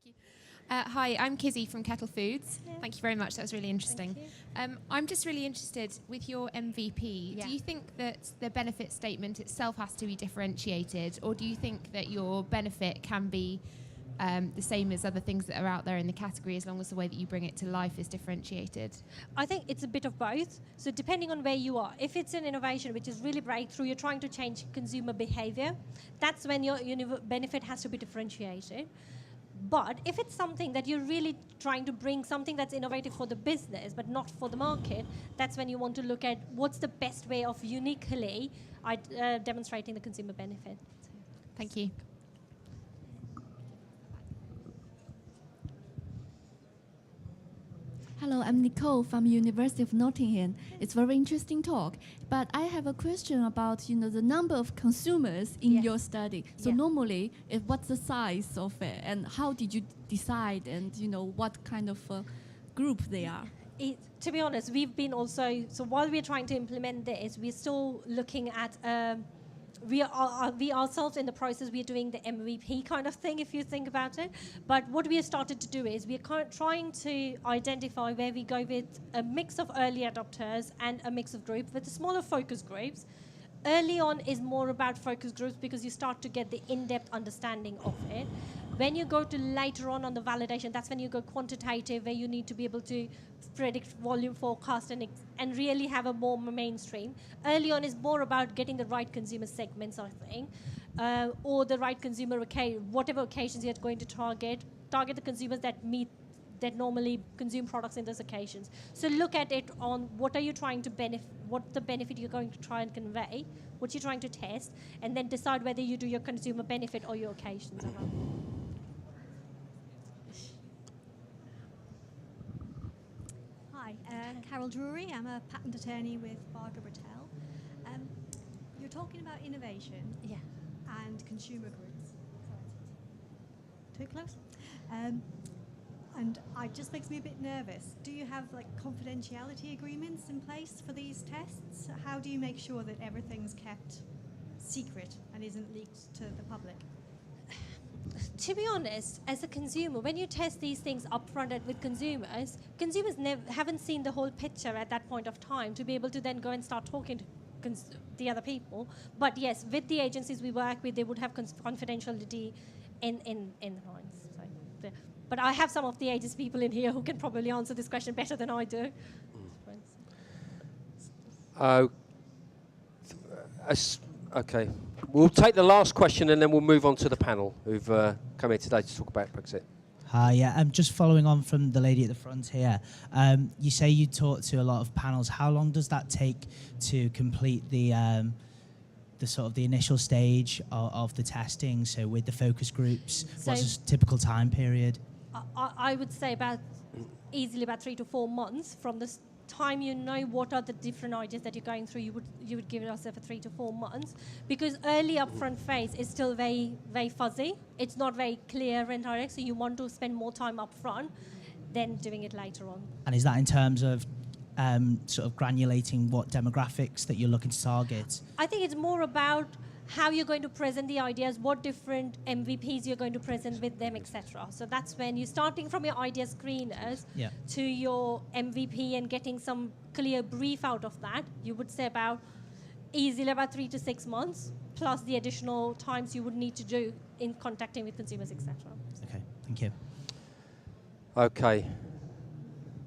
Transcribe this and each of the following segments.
you. Hi, I'm Kizzy from Kettle Foods. Yeah. Thank you very much. That was really interesting. Thank I'm just really interested with your MVP. Yeah. Do you think that the benefit statement itself has to be differentiated, or do you think that your benefit can be the same as other things that are out there in the category, as long as the way that you bring it to life is differentiated? I think it's a bit of both. So depending on where you are, if it's an innovation which is really breakthrough, you're trying to change consumer behavior, that's when your benefit has to be differentiated. But if it's something that you're really trying to bring something that's innovative for the business but not for the market, that's when you want to look at what's the best way of uniquely demonstrating the consumer benefit. Thank you. Hello, I'm Nicole from University of Nottingham. It's a very interesting talk, but I have a question about the number of consumers in your study. So normally, what's the size of it, and how did you decide, and what kind of group they are? To be honest, we've been also, so while we're trying to implement this, we're still looking at we ourselves in the process, we're doing the MVP kind of thing, if you think about it. But what we have started to do is we're trying to identify where we go with a mix of early adopters and a mix of groups with the smaller focus groups. Early on is more about focus groups because you start to get the in-depth understanding of it. When you go to later on the validation, that's when you go quantitative, where you need to be able to predict volume forecast and really have a more mainstream. Early on is more about getting the right consumer segments, I think, or the right consumer whatever occasions you're going to target the consumers that normally consume products in those occasions. So look at it on what are you trying to what the benefit you're going to try and convey, what you're trying to test, and then decide whether you do your consumer benefit or your occasions around. Hi, Carol Drury. I'm a patent attorney with Barger Brattel. You're talking about innovation and consumer groups. Too close? And it just makes me a bit nervous. Do you have confidentiality agreements in place for these tests? How do you make sure that everything's kept secret and isn't leaked to the public? To be honest, as a consumer, when you test these things upfront with consumers haven't seen the whole picture at that point of time to be able to then go and start talking to the other people. But yes, with the agencies we work with, they would have confidentiality in the lines. So, but I have some of the agency people in here who can probably answer this question better than I do. Okay. We'll take the last question and then we'll move on to the panel who've come here today to talk about Brexit. Hi, yeah, I'm just following on from the lady at the front here. You say you talk to a lot of panels. How long does that take to complete the sort of the initial stage of the testing? So with the focus groups, what's a typical time period? I would say easily about 3 to 4 months from the time what are the different ideas that you're going through. You would give yourself 3 to 4 months, because early upfront phase is still very, very fuzzy. It's not very clear and direct, so you want to spend more time upfront than doing it later on. And is that in terms of sort of granulating what demographics that you're looking to target? I think it's more about how you're going to present the ideas, what different MVPs you're going to present with them, etc. So that's when you're starting from your idea screeners to your MVP and getting some clear brief out of that. You would say easily about 3 to 6 months, plus the additional times you would need to do in contacting with consumers, etc. Okay, thank you.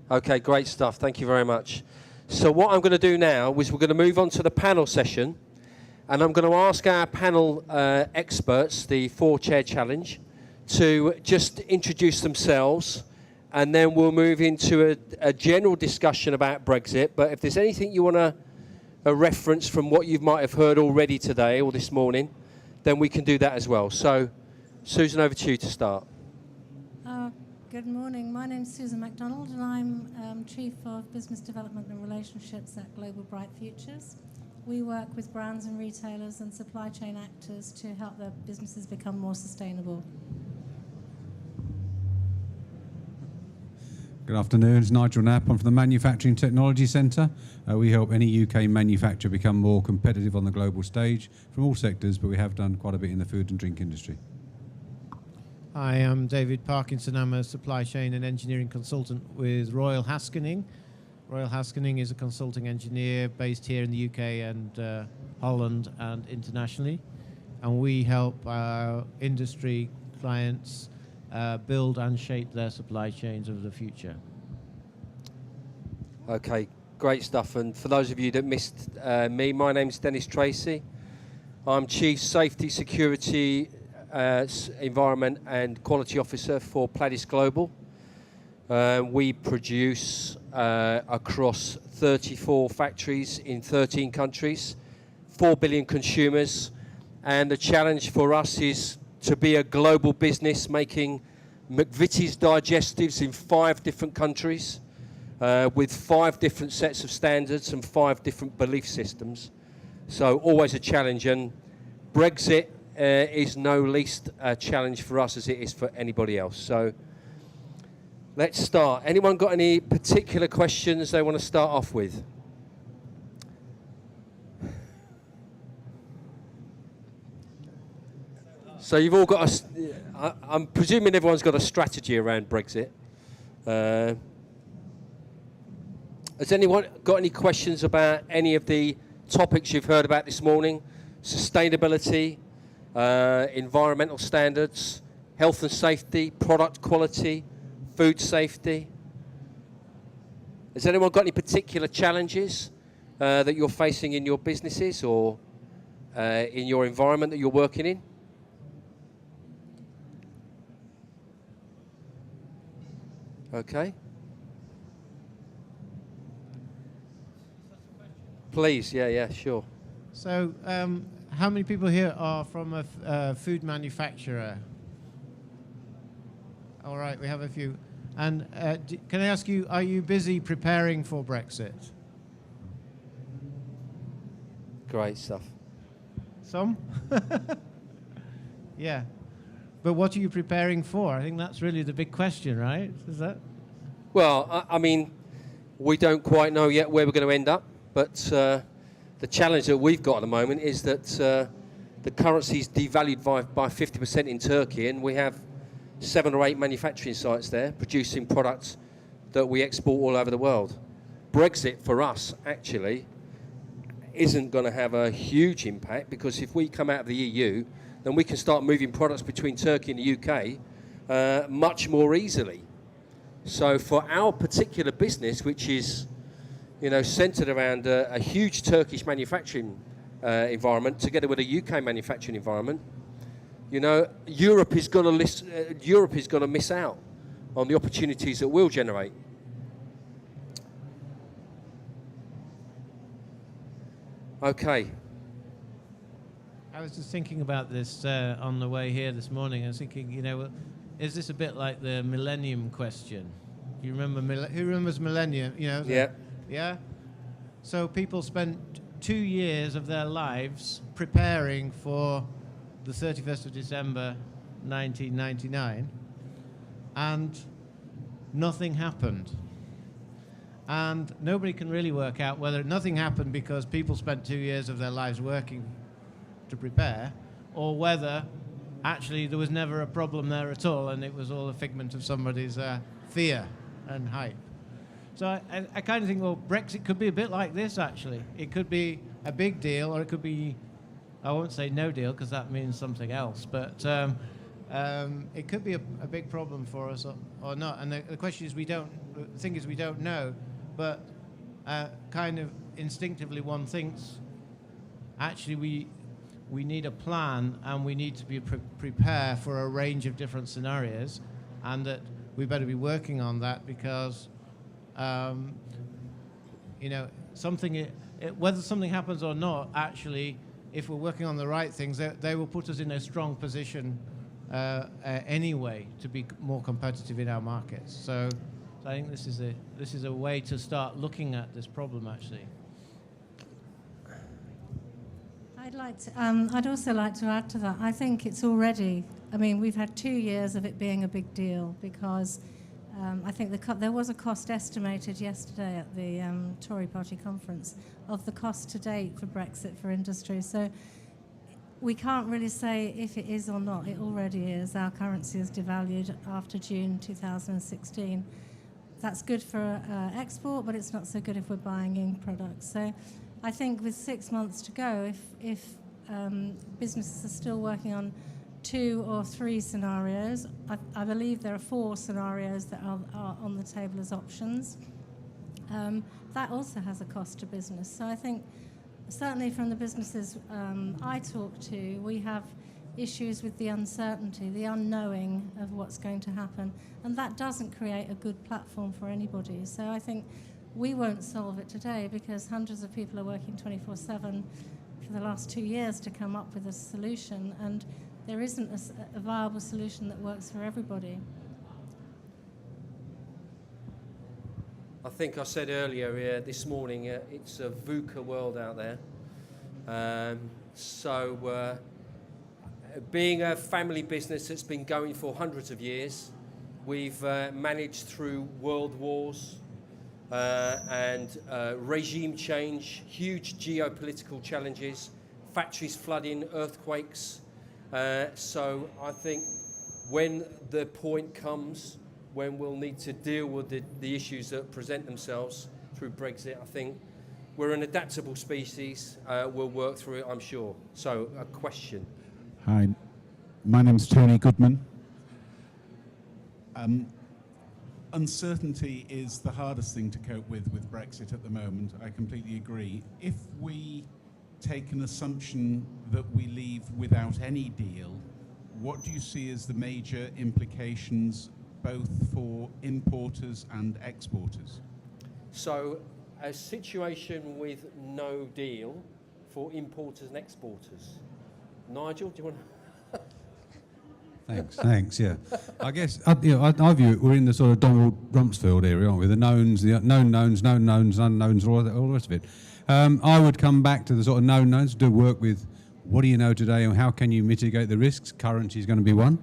Okay, great stuff. Thank you very much. So what I'm going to do now is we're going to move on to the panel session. And I'm going to ask our panel experts, the 4-chair challenge, to just introduce themselves, and then we'll move into a general discussion about Brexit. But if there's anything you want to reference from what you might have heard already today or this morning, then we can do that as well. So, Susan, over to you to start. Good morning. My name's Susan MacDonald, and I'm Chief of Business Development and Relationships at Global Bright Futures. We work with brands and retailers and supply chain actors to help their businesses become more sustainable. Good afternoon, it's Nigel Knapp. I'm from the Manufacturing Technology Centre. We help any UK manufacturer become more competitive on the global stage from all sectors, but we have done quite a bit in the food and drink industry. Hi, I'm David Parkinson. I'm a supply chain and engineering consultant with Royal Haskoning. Royal Haskoning is a consulting engineer based here in the UK and Holland and internationally. And we help our industry clients build and shape their supply chains of the future. Okay, great stuff. And for those of you that missed me, my name's Dennis Tracy. I'm Chief Safety, Security, Environment and Quality Officer for Pladis Global. We produce across 34 factories in 13 countries, 4 billion consumers, and the challenge for us is to be a global business making McVitie's digestives in 5 different countries with 5 different sets of standards and 5 different belief systems. So always a challenge, and Brexit is no least a challenge for us as it is for anybody else. So let's start. Anyone got any particular questions they want to start off with? So you've all got I'm presuming everyone's got a strategy around Brexit. Has anyone got any questions about any of the topics you've heard about this morning? Sustainability, environmental standards, health and safety, product quality, food safety. Has anyone got any particular challenges that you're facing in your businesses or in your environment that you're working in? Okay. Please, yeah, sure. So, how many people here are from a food manufacturer? All right, we have a few. And can I ask you, are you busy preparing for Brexit? Great stuff. Some? Yeah. But what are you preparing for? I think that's really the big question, right? Is that? Well, I mean, we don't quite know yet where we're going to end up, but the challenge that we've got at the moment is that the currency's devalued by 50% in Turkey, and we have 7 or 8 manufacturing sites there producing products that we export all over the world. Brexit for us actually isn't going to have a huge impact, because if we come out of the EU, then we can start moving products between Turkey and the UK much more easily. So for our particular business, which is, you know, centered around a huge Turkish manufacturing environment together with a UK manufacturing environment, you know, Europe is going to miss out on the opportunities that we'll generate. Okay. I was just thinking about this on the way here this morning. I was thinking, you know, is this a bit like the Millennium question? Do you remember, who remembers Millennium? You know, Yeah. Yeah? So people spent 2 years of their lives preparing for the 31st of December 1999, and nothing happened. And nobody can really work out whether nothing happened because people spent 2 years of their lives working to prepare, or whether actually there was never a problem there at all and it was all a figment of somebody's fear and hype. So I kind of think, well, Brexit could be a bit like this, actually. It could be a big deal, or it could be, I won't say no deal because that means something else, but it could be a big problem for us or not. And the question is, the thing is we don't know, but kind of instinctively one thinks, actually we need a plan, and we need to be prepare for a range of different scenarios, and that we better be working on that because, you know, whether something happens or not, actually, if we're working on the right things, they will put us in a strong position anyway to be more competitive in our markets. So I think this is a way to start looking at this problem, actually. I'd also like to add to that. I think it's already, I mean, we've had 2 years of it being a big deal because I think there was a cost estimated yesterday at the Tory party conference of the cost to date for Brexit for industry. So we can't really say if it is or not. It already is. Our currency is devalued after June 2016. That's good for export, but it's not so good if we're buying in products. So I think with 6 months to go, if businesses are still working on 2 or 3 scenarios, I believe there are 4 scenarios that are on the table as options. That also has a cost to business. So I think certainly from the businesses I talk to, we have issues with the uncertainty, the unknowing of what's going to happen, and that doesn't create a good platform for anybody. So I think we won't solve it today because hundreds of people are working 24/7 for the last 2 years to come up with a solution, and there isn't a viable solution that works for everybody. I think I said earlier this morning, it's a VUCA world out there. Being a family business that's been going for hundreds of years, we've managed through world wars and regime change, huge geopolitical challenges, factories flooding, earthquakes. So I think when the point comes when we'll need to deal with the issues that present themselves through Brexit, I think we're an adaptable species. We'll work through it, I'm sure. So, a question. Hi, my name's Tony Goodman. Uncertainty is the hardest thing to cope with Brexit at the moment. I completely agree. If we take an assumption that we leave without any deal, what do you see as the major implications both for importers and exporters? So, a situation with no deal for importers and exporters. Nigel, do you want to? Thanks, yeah. I guess, I view it, we're in the sort of Donald Rumsfeld area, aren't we? The knowns, the known knowns, known knowns, unknowns, all the rest of it. I would come back to the sort of known knowns, do work with what do you know today and how can you mitigate the risks? Currency is going to be one.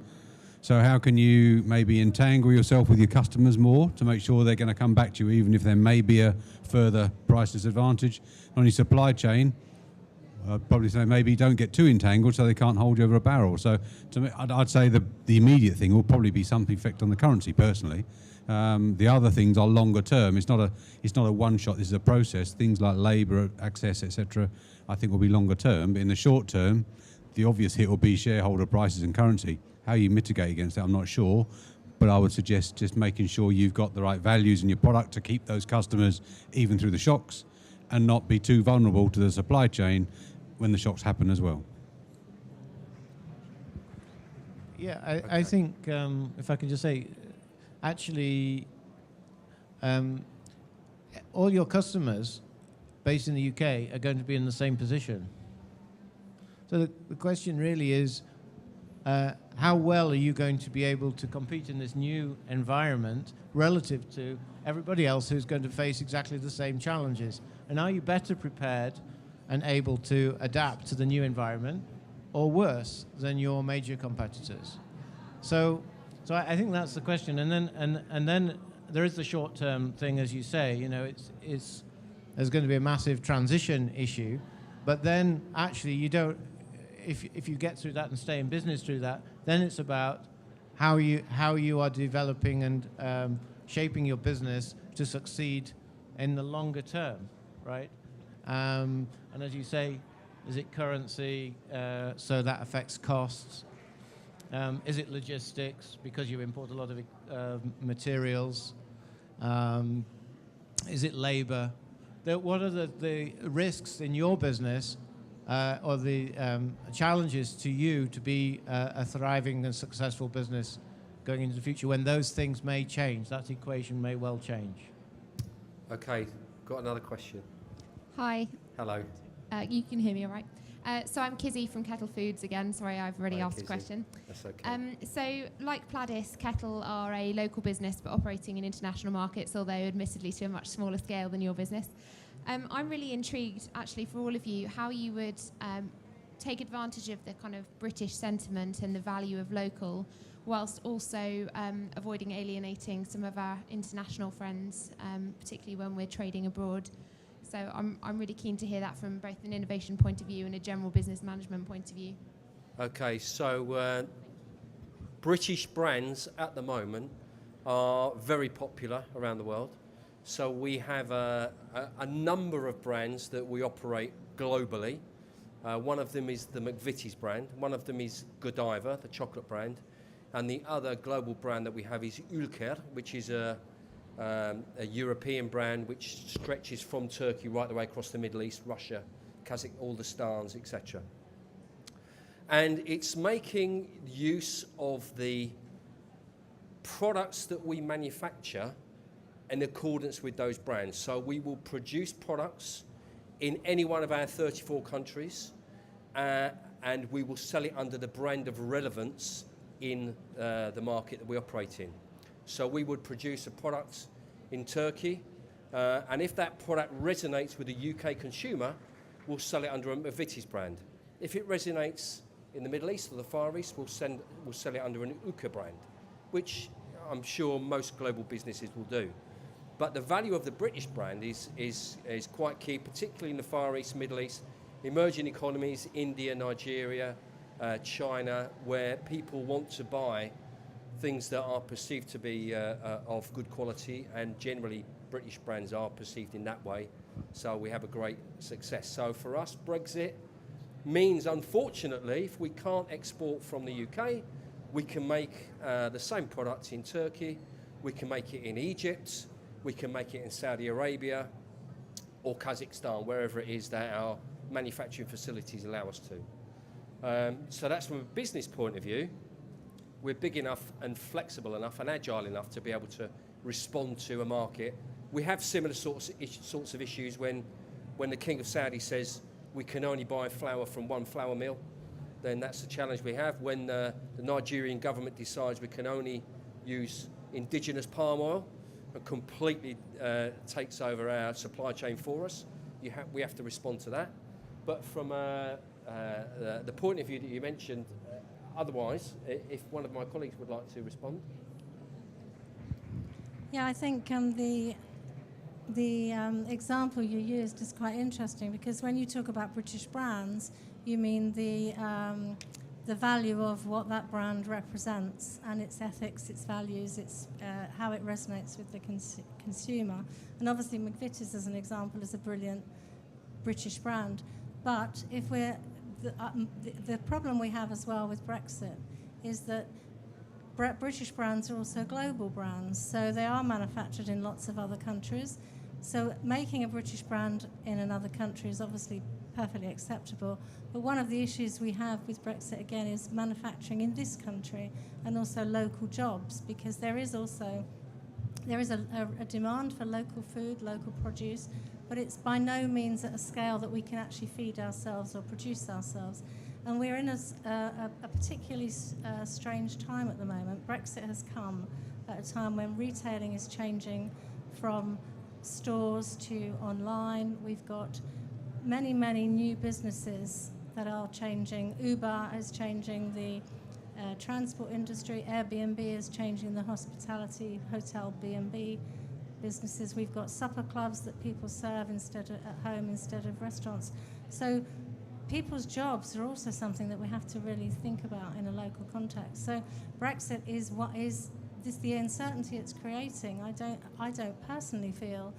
So how can you maybe entangle yourself with your customers more to make sure they're going to come back to you even if there may be a further price disadvantage? On your supply chain, I'd probably say maybe don't get too entangled so they can't hold you over a barrel. So to me, I'd say the immediate thing will probably be some effect on the currency personally. The other things are longer term. It's not a one shot, this is a process. Things like labour, access, etc. I think will be longer term. But in the short term, the obvious hit will be shareholder prices and currency. How you mitigate against that, I'm not sure, but I would suggest just making sure you've got the right values in your product to keep those customers even through the shocks and not be too vulnerable to the supply chain when the shocks happen as well. Yeah, I think, if I can just say, actually, all your customers based in the UK are going to be in the same position. So the question really is, how well are you going to be able to compete in this new environment relative to everybody else who's going to face exactly the same challenges? And are you better prepared and able to adapt to the new environment or worse than your major competitors? So I think that's the question. And then there is the short-term thing, as you say, you know, there's going to be a massive transition issue, but then actually you don't, if you get through that and stay in business through that, then it's about how you are developing and shaping your business to succeed in the longer term, right? And as you say, is it currency, so that affects costs? Is it logistics, because you import a lot of materials? Is it labor? What are the risks in your business or the challenges to you to be a thriving and successful business going into the future when those things may change? That equation may well change. Okay, got another question. Hi. Hello. You can hear me all right. So I'm Kizzy from Kettle Foods again. Sorry, I've already asked a question. That's okay. So like Pladis, Kettle are a local business but operating in international markets, although admittedly to a much smaller scale than your business. I'm really intrigued, actually, for all of you, how you would take advantage of the kind of British sentiment and the value of local, whilst also avoiding alienating some of our international friends, particularly when we're trading abroad. So I'm really keen to hear that from both an innovation point of view and a general business management point of view. Okay, so British brands at the moment are very popular around the world. So we have a number of brands that we operate globally. One of them is the McVitie's brand. One of them is Godiva, the chocolate brand. And the other global brand that we have is Ülker, which is a European brand which stretches from Turkey right the way across the Middle East, Russia, Kazakh, all the stans, etc. And it's making use of the products that we manufacture in accordance with those brands. So we will produce products in any one of our 34 countries, and we will sell it under the brand of relevance in the market that we operate in. So we would produce a product in Turkey, and if that product resonates with a UK consumer, we'll sell it under a McVitie's brand. If it resonates in the Middle East or the Far East, we'll sell it under an Ülker brand, which I'm sure most global businesses will do. But the value of the British brand is quite key, particularly in the Far East, Middle East, emerging economies, India, Nigeria, China, where people want to buy things that are perceived to be of good quality, and generally British brands are perceived in that way. So we have a great success. So for us, Brexit means, unfortunately, if we can't export from the UK, we can make the same products in Turkey, we can make it in Egypt, we can make it in Saudi Arabia or Kazakhstan, wherever it is that our manufacturing facilities allow us to. So that's from a business point of view. We're big enough and flexible enough and agile enough to be able to respond to a market. We have similar sorts of issues when the King of Saudi says we can only buy flour from one flour mill. Then that's the challenge we have. When the Nigerian government decides we can only use indigenous palm oil and completely takes over our supply chain for us, we have to respond to that. But from the point of view that you mentioned, otherwise, if one of my colleagues would like to respond. Yeah, I think the example you used is quite interesting, because when you talk about British brands, you mean the value of what that brand represents and its ethics, its values, its how it resonates with the consumer. And obviously McVitie's, as an example, is a brilliant British brand. But if we're the problem we have as well with Brexit is that British brands are also global brands, so they are manufactured in lots of other countries. So making a British brand in another country is obviously perfectly acceptable. But one of the issues we have with Brexit, again, is manufacturing in this country and also local jobs, because there is a demand for local food, local produce, but it's by no means at a scale that we can actually feed ourselves or produce ourselves. And we're in a particularly strange time at the moment. Brexit has come at a time when retailing is changing from stores to online. We've got many, many new businesses that are changing. Uber is changing the transport industry. Airbnb is changing the hospitality, hotel B&B businesses. We've got supper clubs that people serve at home instead of restaurants. So people's jobs are also something that we have to really think about in a local context. So Brexit is the uncertainty it's creating. I don't personally feel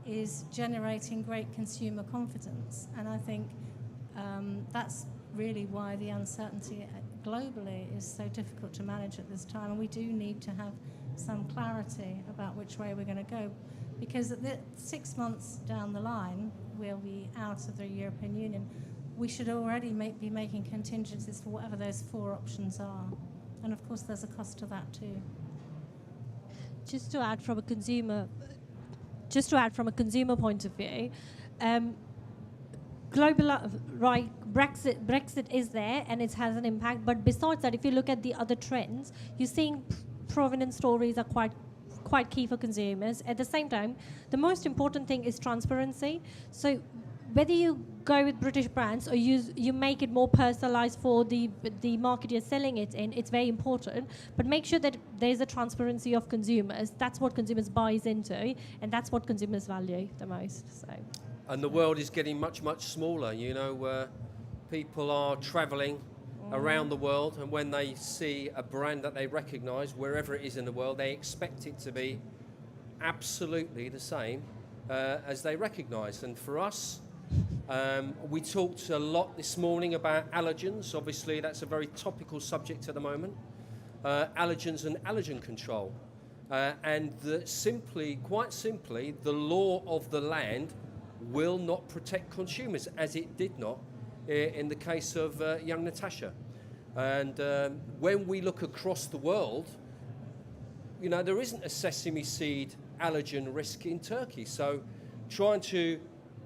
is generating great consumer confidence, and I think that's really why the uncertainty globally is so difficult to manage at this time. And we do need to have some clarity about which way we're going to go, because 6 months down the line we'll be out of the European Union. We should already be making contingencies for whatever those 4 options are, and of course there's a cost to that too. Just to add from a consumer point of view, Brexit is there and it has an impact. But besides that, if you look at the other trends, you're seeing provenance stories are quite key for consumers. At the same time, the most important thing is transparency. So whether you go with British brands or you make it more personalized for the market you're selling it in, it's very important. But make sure that there's a transparency of consumers. That's what consumers buys into, and that's what consumers value the most. So And the world is getting much, much smaller. People are traveling around the world, and when they see a brand that they recognize, wherever it is in the world, they expect it to be absolutely the same as they recognize. And for us, we talked a lot this morning about allergens. Obviously, that's a very topical subject at the moment. Allergens and allergen control. Quite simply, the law of the land will not protect consumers, as it did not in the case of young Natasha. And when we look across the world, there isn't a sesame seed allergen risk in Turkey. So trying to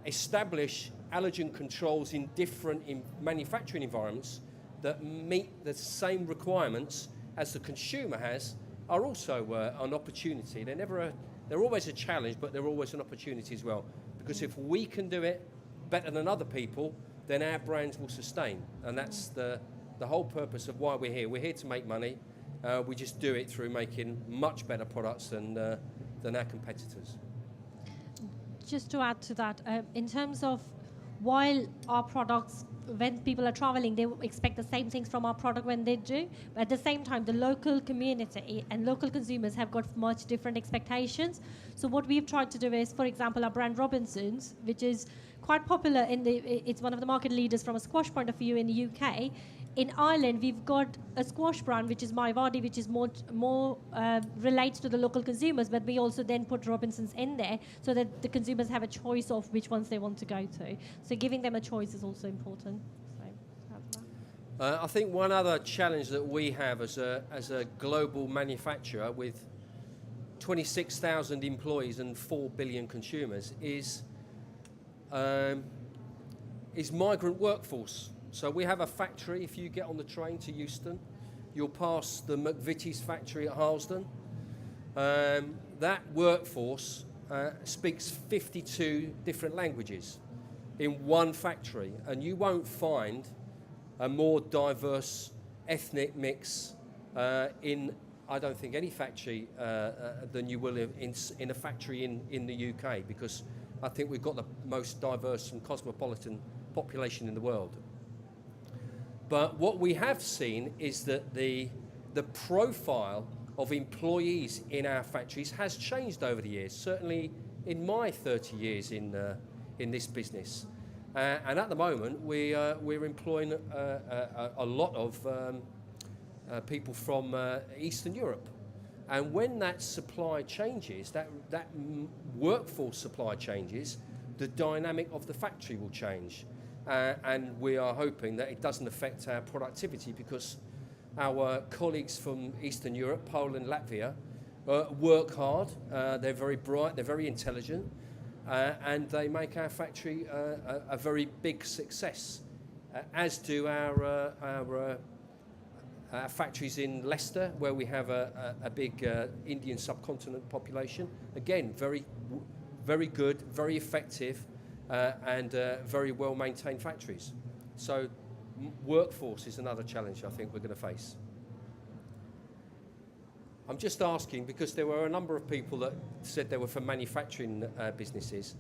establish allergen controls in different manufacturing environments that meet the same requirements as the consumer has are also an opportunity. They're always a challenge, but they're always an opportunity as well. Because if we can do it better than other people, then our brands will sustain. And that's the whole purpose of why we're here. We're here to make money. We just do it through making much better products than our competitors. Just to add to that, in terms of while our products, when people are traveling, they expect the same things from our product when they do. But at the same time, the local community and local consumers have got much different expectations. So what we've tried to do is, for example, our brand Robinsons, which is quite popular it's one of the market leaders from a squash point of view in the UK. In Ireland, we've got a squash brand, which is My Vardy, which is more relates to the local consumers, but we also then put Robinsons in there so that the consumers have a choice of which ones they want to go to. So giving them a choice is also important. I think one other challenge that we have as a global manufacturer with 26,000 employees and 4 billion consumers is migrant workforce. So we have a factory. If you get on the train to Euston, you'll pass the McVitie's factory at Harlesden. That workforce speaks 52 different languages in one factory, and you won't find a more diverse ethnic mix in, I don't think, any factory than you will in a factory in the UK, because I think we've got the most diverse and cosmopolitan population in the world. But what we have seen is that the profile of employees in our factories has changed over the years, certainly in my 30 years in this business. And at the moment, we're employing a lot of people from Eastern Europe. And when that supply changes, that workforce supply changes, the dynamic of the factory will change. And we are hoping that it doesn't affect our productivity, because our colleagues from Eastern Europe, Poland, Latvia, work hard. They're very bright, they're very intelligent, and they make our factory a very big success, as do our factories in Leicester, where we have a big Indian subcontinent population. Again, very, very good, very effective, and very well-maintained factories. So workforce is another challenge I think we're going to face. I'm just asking, because there were a number of people that said they were from manufacturing businesses.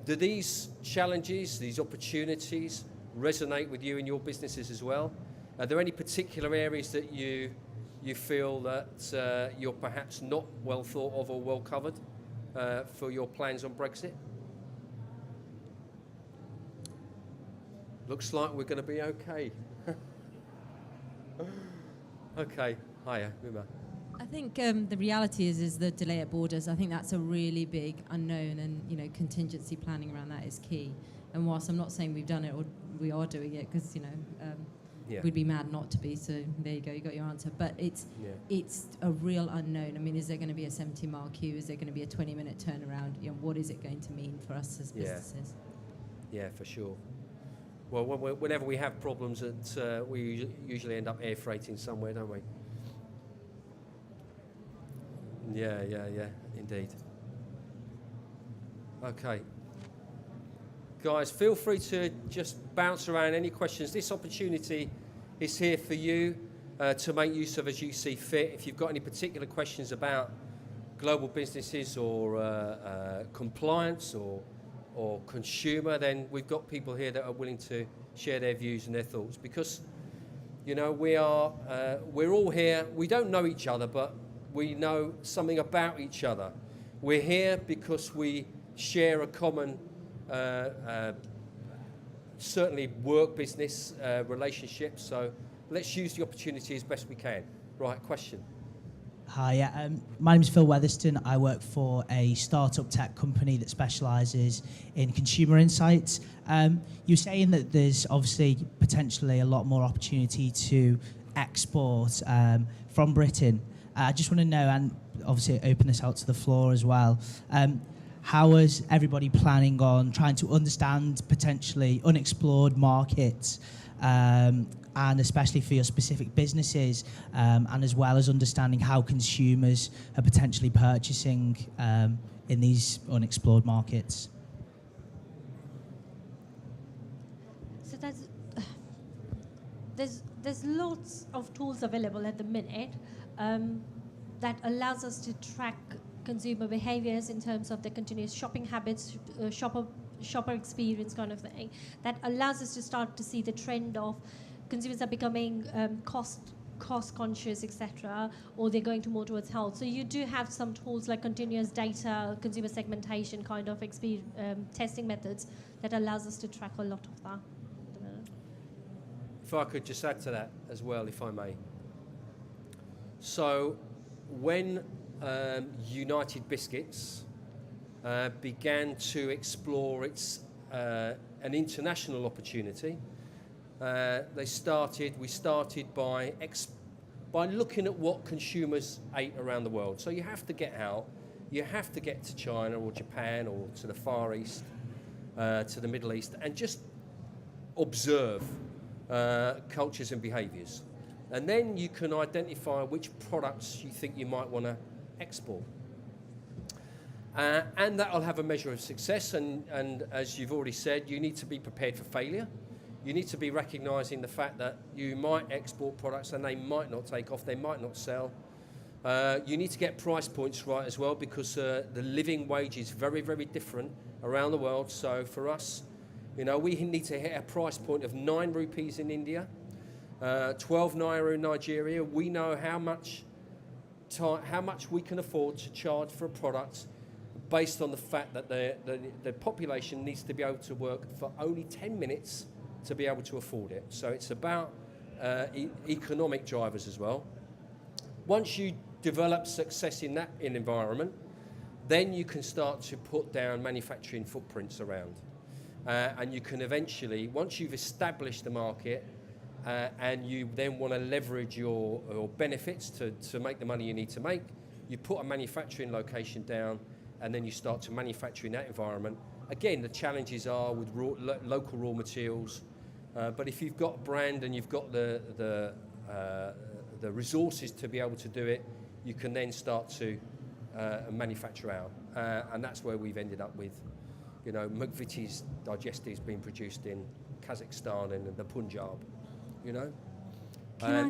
Do these challenges, these opportunities, resonate with you in your businesses as well? Are there any particular areas that you feel that you're perhaps not well thought of or well covered for your plans on Brexit? Looks like we're going to be okay. Okay, hiya, Uma. I think the reality is the delay at borders. I think that's a really big unknown, and contingency planning around that is key. And whilst I'm not saying we've done it or we are doing it, because we'd be mad not to be. So there you go, you got your answer. But it's a real unknown. I mean, is there going to be a 70-mile queue? Is there going to be a 20-minute turnaround? What is it going to mean for us as businesses? Yeah, for sure. Well, whenever we have problems, we usually end up air freighting somewhere, don't we? Yeah, indeed. Okay. Guys, feel free to just bounce around any questions. This opportunity is here for you to make use of as you see fit. If you've got any particular questions about global businesses or compliance or or consumer, then we've got people here that are willing to share their views and their thoughts, because you know we're all here. We don't know each other, but we know something about each other. We're here because we share a common, certainly work business relationship. So let's use the opportunity as best we can. Right, question. Hi, yeah, my name is Phil Weatherston. I work for a startup tech company that specialises in consumer insights. You're saying that there's obviously potentially a lot more opportunity to export from Britain. I just want to know, and obviously open this out to the floor as well, how is everybody planning on trying to understand potentially unexplored markets, and especially for your specific businesses, and as well as understanding how consumers are potentially purchasing in these unexplored markets? So there's lots of tools available at the minute that allows us to track consumer behaviors in terms of their continuous shopping habits, shopper experience kind of thing. That allows us to start to see the trend of consumers are becoming cost conscious, etc., or they're going to more towards health. So you do have some tools like continuous data, consumer segmentation kind of testing methods that allows us to track a lot of that. If I could just add to that as well, if I may. So when United Biscuits began to explore an international opportunity, we started by looking at what consumers ate around the world. So you have to get out, you have to get to China or Japan or to the Far East, to the Middle East, and just observe cultures and behaviours. And then you can identify which products you think you might want to export. And that'll have a measure of success, and as you've already said, you need to be prepared for failure. You need to be recognising the fact that you might export products and they might not take off, they might not sell. You need to get price points right as well, because the living wage is very, very different around the world. So for us, you know, we need to hit a price point of 9 rupees in India, 12 naira in Nigeria. We know how much we can afford to charge for a product based on the fact that the population needs to be able to work for only 10 minutes to be able to afford it. So it's about economic drivers as well. Once you develop success in that environment, then you can start to put down manufacturing footprints around. And you can eventually, once you've established the market, and you then want to leverage your benefits to make the money you need to make, you put a manufacturing location down, and then you start to manufacture in that environment. Again, the challenges are with local raw materials, but if you've got a brand and you've got the resources to be able to do it, you can then start to manufacture out, and that's where we've ended up with, you know, McVitie's digestives being produced in Kazakhstan and the Punjab, you know.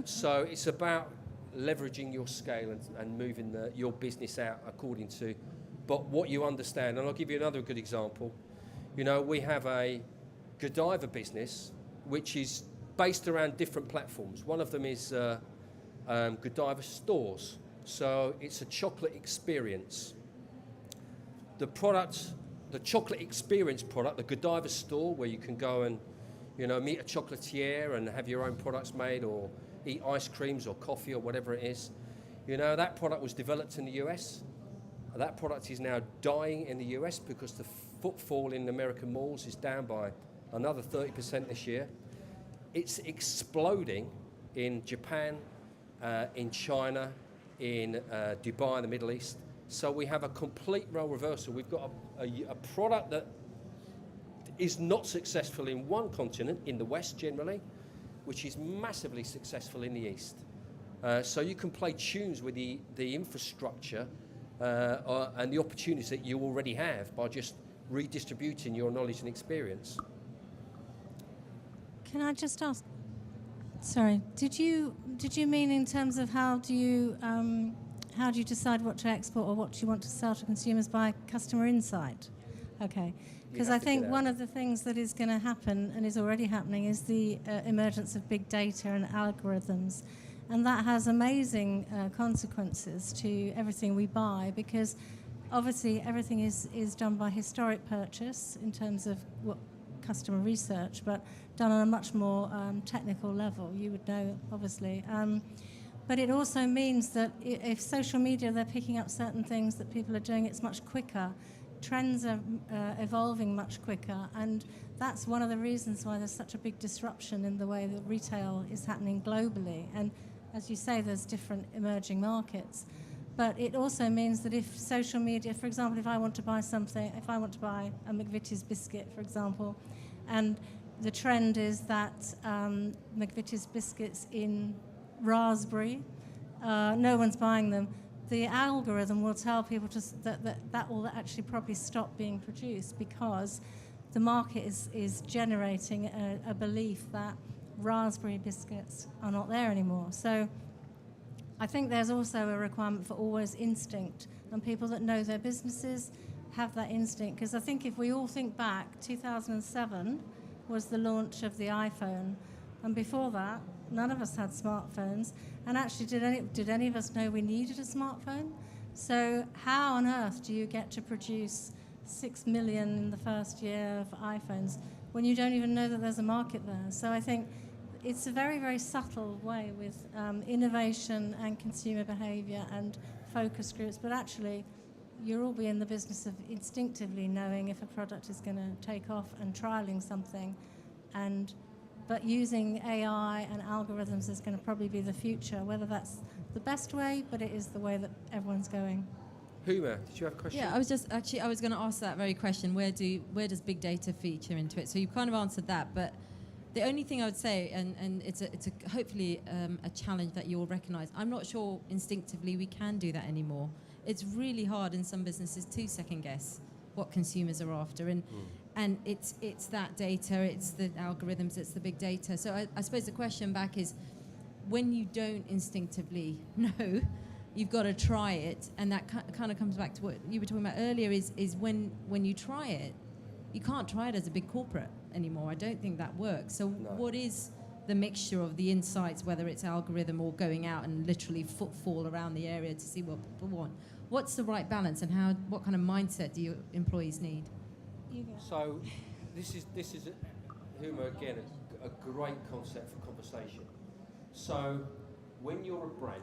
So it's about leveraging your scale and moving your business out according to what you understand. And I'll give you another good example. You know, we have a Godiva business which is based around different platforms. One of them is Godiva stores. So it's a chocolate experience. The chocolate experience product, the Godiva store, where you can go and, you know, meet a chocolatier and have your own products made, or eat ice creams or coffee or whatever it is. You know, that product was developed in the US. That product is now dying in the US because the footfall in American malls is down by another 30% this year. It's exploding in Japan, in China, in Dubai, the Middle East. So we have a complete role reversal. We've got a product that is not successful in one continent, in the West generally, which is massively successful in the East. So you can play tunes with the infrastructure and the opportunities that you already have by just redistributing your knowledge and experience. Can I just ask? Sorry, did you mean in terms of how do you decide what to export or what you want to sell to consumers by customer insight? Okay. You Because have I to think get out. one of the things that is going to happen and is already happening is the emergence of big data and algorithms. And that has amazing consequences to everything we buy, because obviously everything is done by historic purchase in terms of what customer research, but done on a much more technical level. You would know, obviously. But it also means that if social media, they're picking up certain things that people are doing, it's much quicker. Trends are evolving much quicker, and that's one of the reasons why there's such a big disruption in the way that retail is happening globally. And as you say, there's different emerging markets. But it also means that if social media, for example, if I want to buy something, if I want to buy a McVitie's biscuit, for example, and the trend is that McVitie's biscuits in raspberry, no one's buying them, the algorithm will tell people that will actually probably stop being produced, because the market is generating a belief that raspberry biscuits are not there anymore. So I think there's also a requirement for always instinct, and people that know their businesses have that instinct. Because I think if we all think back, 2007 was the launch of the iPhone, and before that, none of us had smartphones. And actually, did any of us know we needed a smartphone? So how on earth do you get to produce 6 million in the first year of iPhones when you don't even know that there's a market there? So I think it's a very, very subtle way with innovation and consumer behavior and focus groups, but actually you'll all be in the business of instinctively knowing if a product is going to take off and trialing something. But using AI and algorithms is going to probably be the future, whether that's the best way, but it is the way that everyone's going. Huma, did you have a question? Yeah, I was going to ask that very question. Where does big data feature into it? So you've kind of answered that, but the only thing I would say, and it's hopefully a challenge that you'll recognise, I'm not sure instinctively we can do that anymore. It's really hard in some businesses to second guess what consumers are after, and it's that data, it's the algorithms, it's the big data. So I suppose the question back is, when you don't instinctively know, you've got to try it, and that kind of comes back to what you were talking about earlier, is when you try it, you can't try it as a big corporate anymore. I don't think that works. So what is the mixture of the insights, whether it's algorithm or going out and literally footfall around the area to see what people want? What's the right balance, and what kind of mindset do your employees need? So this is Huma, again, a great concept for conversation. So when you're a brand,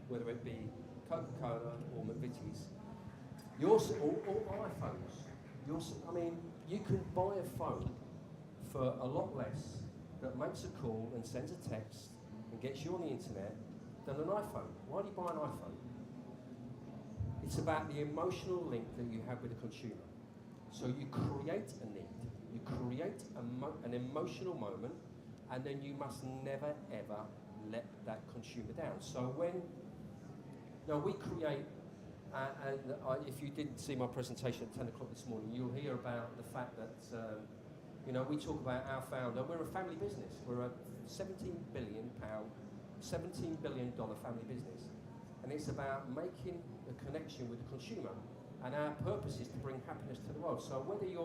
whether it be Coca-Cola or McVitie's, or iPhones, I mean, you can buy a phone for a lot less that makes a call and sends a text and gets you on the internet than an iPhone. Why do you buy an iPhone? It's about the emotional link that you have with the consumer. So you create a need, you create an emotional moment, and then you must never ever let that consumer down. So we create, if you didn't see my presentation at 10 o'clock this morning, you'll hear about the fact that, we talk about our founder. We're a family business. We're a £17 billion family business. And it's about making a connection with the consumer. And our purpose is to bring happiness to the world. So whether you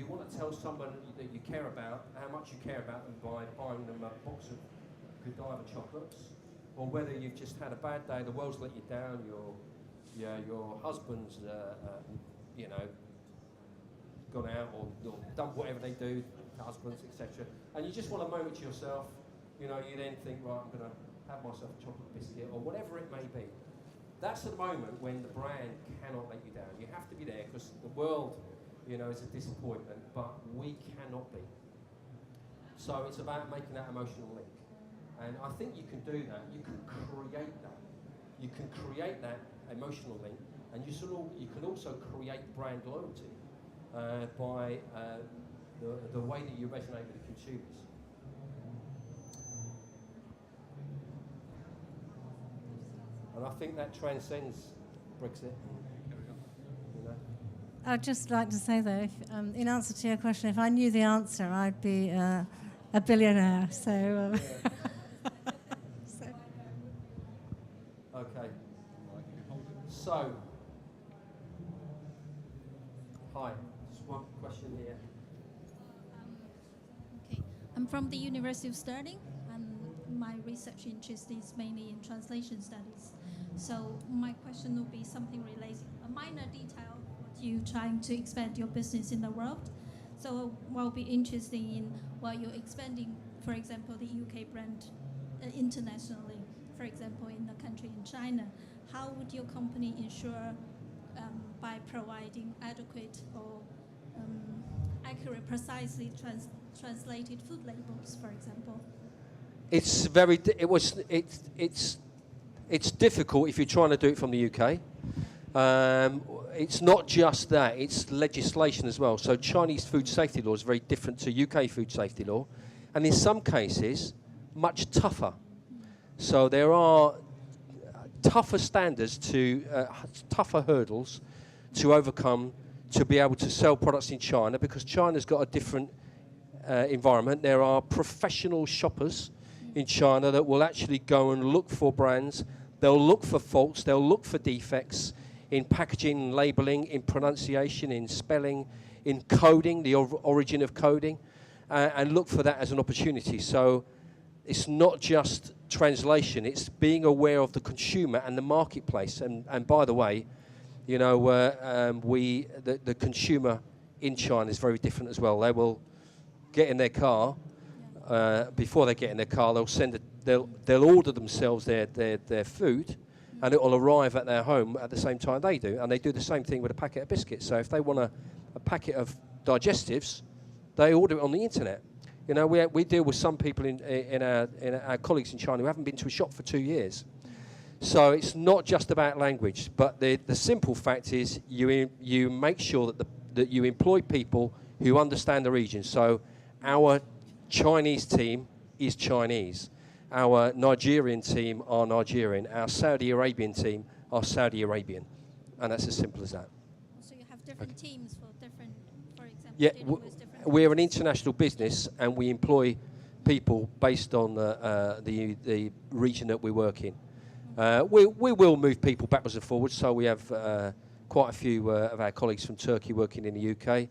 want to tell someone that you care about how much you care about them by buying them a box of Godiva chocolates, or whether you've just had a bad day, the world's let you down, your husband's gone out or done whatever they do, husbands, etc., and you just want a moment to yourself, you then think, right, I'm going to have myself a chocolate biscuit or whatever it may be. That's the moment when the brand cannot let you down. You have to be there, because the world, is a disappointment, but we cannot be. So it's about making that emotional link. And I think you can do that. You can create that. You can create that emotional link, and you can also create brand loyalty by the way that you resonate with the consumers. And I think that transcends Brexit. I'd just like to say, though, if, in answer to your question, if I knew the answer, I'd be a billionaire. So. Okay. So, I'm from the University of Stirling, and my research interest is mainly in translation studies. So my question will be something related, a minor detail, what you trying to expand your business in the world. So what will be interesting in while you're expanding, for example, the UK brand internationally, for example, in the country in China, how would your company ensure by providing adequate or accurate, precisely translated food labels, for example? It's very. It's difficult if you're trying to do it from the UK. It's not just that; it's legislation as well. So Chinese food safety law is very different to UK food safety law, and in some cases, much tougher. So there are tougher standards tougher hurdles to overcome to be able to sell products in China, because China's got a different environment. There are professional shoppers in China that will actually go and look for brands. They'll look for faults. They'll look for defects in packaging, labeling, in pronunciation, in spelling, in coding, the origin of coding, and look for that as an opportunity. So it's not just translation. It's being aware of the consumer and the marketplace. And by the way, you know, the consumer in China is very different as well. They will get in their car. Before they get in their car, they'll order themselves their food, and it will arrive at their home at the same time they do. And they do the same thing with a packet of biscuits. So if they want a packet of digestives, they order it on the internet. You know, we deal with some people in our colleagues in China who haven't been to a shop for 2 years. So it's not just about language, but the simple fact is you make sure that you employ people who understand the region. So our Chinese team is Chinese. Our Nigerian team are Nigerian. Our Saudi Arabian team are Saudi Arabian. And that's as simple as that. So you have different teams for different, for example, Yeah, dealing with different we're an international business, and we employ people based on the region that we work in. We will move people backwards and forwards, so we have quite a few of our colleagues from Turkey working in the UK.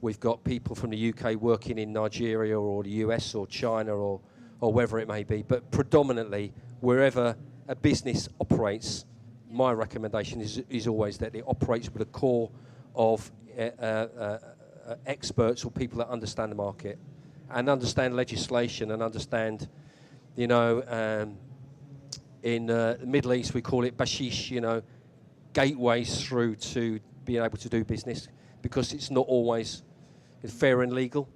We've got people from the UK working in Nigeria or the US or China or wherever it may be. But predominantly, wherever a business operates, my recommendation is always that it operates with a core of experts or people that understand the market and understand legislation and understand, you know, in the Middle East we call it bashish, you know, gateways through to being able to do business, because it's not always fair and legal.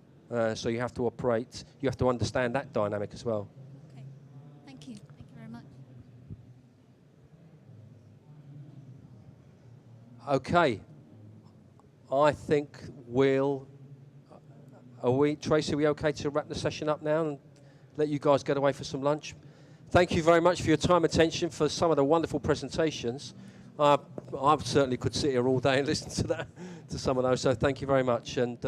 So you have to operate, you have to understand that dynamic as well. Okay, thank you. Thank you very much. Okay, I think Tracy, are we okay to wrap the session up now and let you guys get away for some lunch? Thank you very much for your time and attention, for some of the wonderful presentations. I certainly could sit here all day and listen to some of those, so thank you very much. And